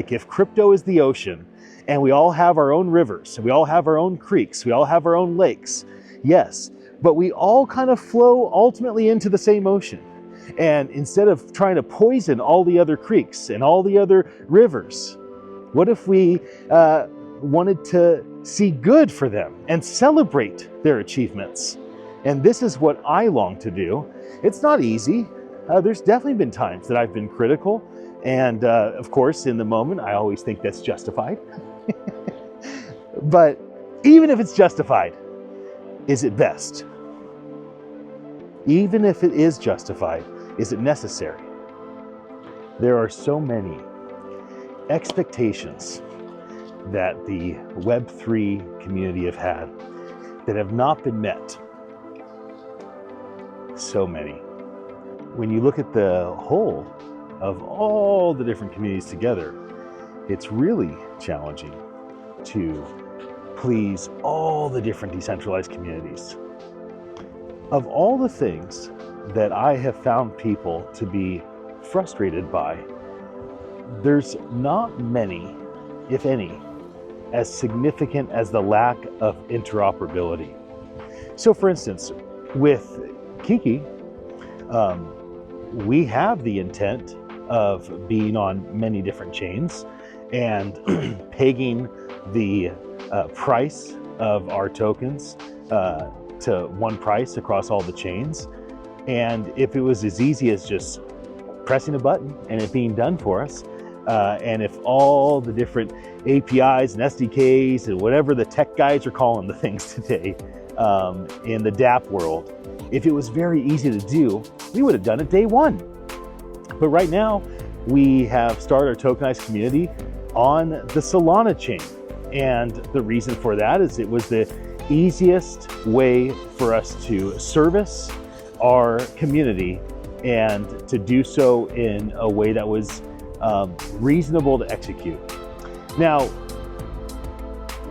Like if crypto is the ocean and we all have our own rivers, and we all have our own creeks, we all have our own lakes, yes, but we all kind of flow ultimately into the same ocean. And instead of trying to poison all the other creeks and all the other rivers, what if we wanted to see good for them and celebrate their achievements? And this is what I long to do. It's not easy. There's definitely been times that I've been critical. And of course, in the moment, I always think that's justified. But even if it's justified, is it best? Even if it is justified, is it necessary? There are so many expectations that the Web3 community have had that have not been met. So many. When you look at the whole of all the different communities together, it's really challenging to please all the different decentralized communities. Of all the things that I have found people to be frustrated by, there's not many, if any, as significant as the lack of interoperability. So for instance, with Kiki, we have the intent of being on many different chains and pegging the price of our tokens to one price across all the chains. And if it was as easy as just pressing a button and it being done for us, and if all the different APIs and SDKs and whatever the tech guys are calling the things today in the dApp world, if it was very easy to do, we would have done it day one. But right now, we have started our tokenized community on the Solana chain. And the reason for that is it was the easiest way for us to service our community and to do so in a way that was reasonable to execute. Now,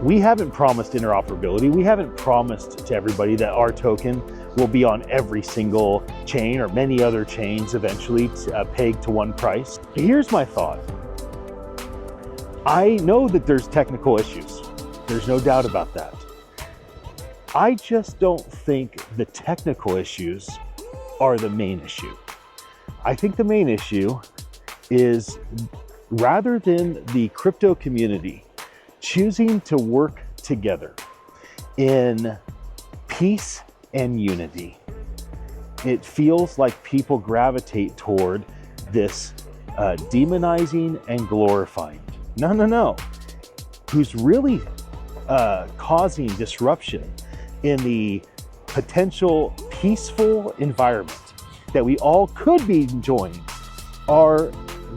we haven't promised interoperability. We haven't promised to everybody that our token will be on every single chain or many other chains eventually pegged to one price. Here's my thought. I know that there's technical issues. There's no doubt about that. I just don't think the technical issues are the main issue. I think the main issue is rather than the crypto community choosing to work together in peace and unity, it feels like people gravitate toward this demonizing and glorifying. No. Who's really causing disruption in the potential peaceful environment that we all could be enjoying are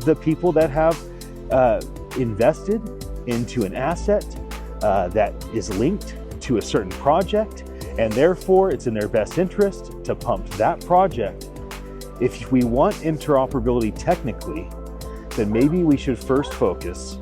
the people that have invested into an asset that is linked to a certain project, and therefore it's in their best interest to pump that project. If we want interoperability technically, then maybe we should first focus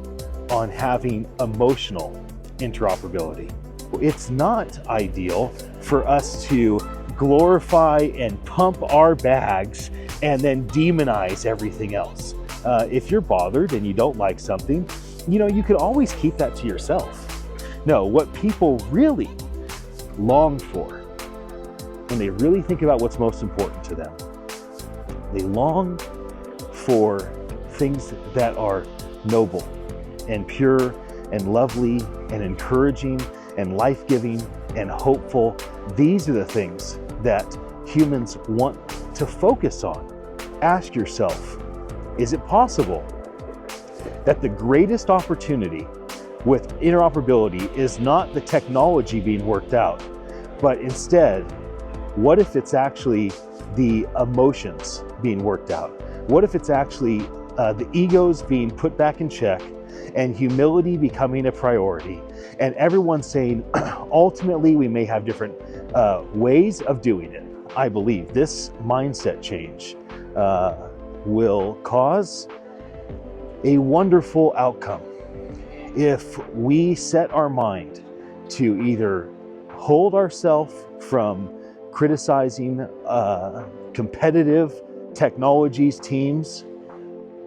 on having emotional interoperability. It's not ideal for us to glorify and pump our bags and then demonize everything else. If you're bothered and you don't like something, you could always keep that to yourself. No, what people really long for, when they really think about what's most important to them, they long for things that are noble and pure and lovely and encouraging and life-giving and hopeful. These are the things that humans want to focus on. Ask yourself, is it possible that the greatest opportunity with interoperability is not the technology being worked out, but instead, what if it's actually the emotions being worked out? What if it's actually the egos being put back in check and humility becoming a priority, and everyone saying, ultimately, we may have different ways of doing it. I believe this mindset change will cause a wonderful outcome if we set our mind to either hold ourselves from criticizing competitive technologies teams,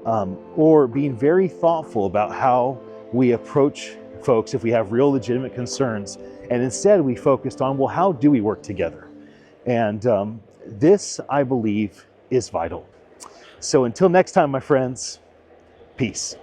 or being very thoughtful about how we approach folks if we have real legitimate concerns. And instead we focused on, well, how do we work together? And this, I believe, is vital. So until next time, my friends, peace.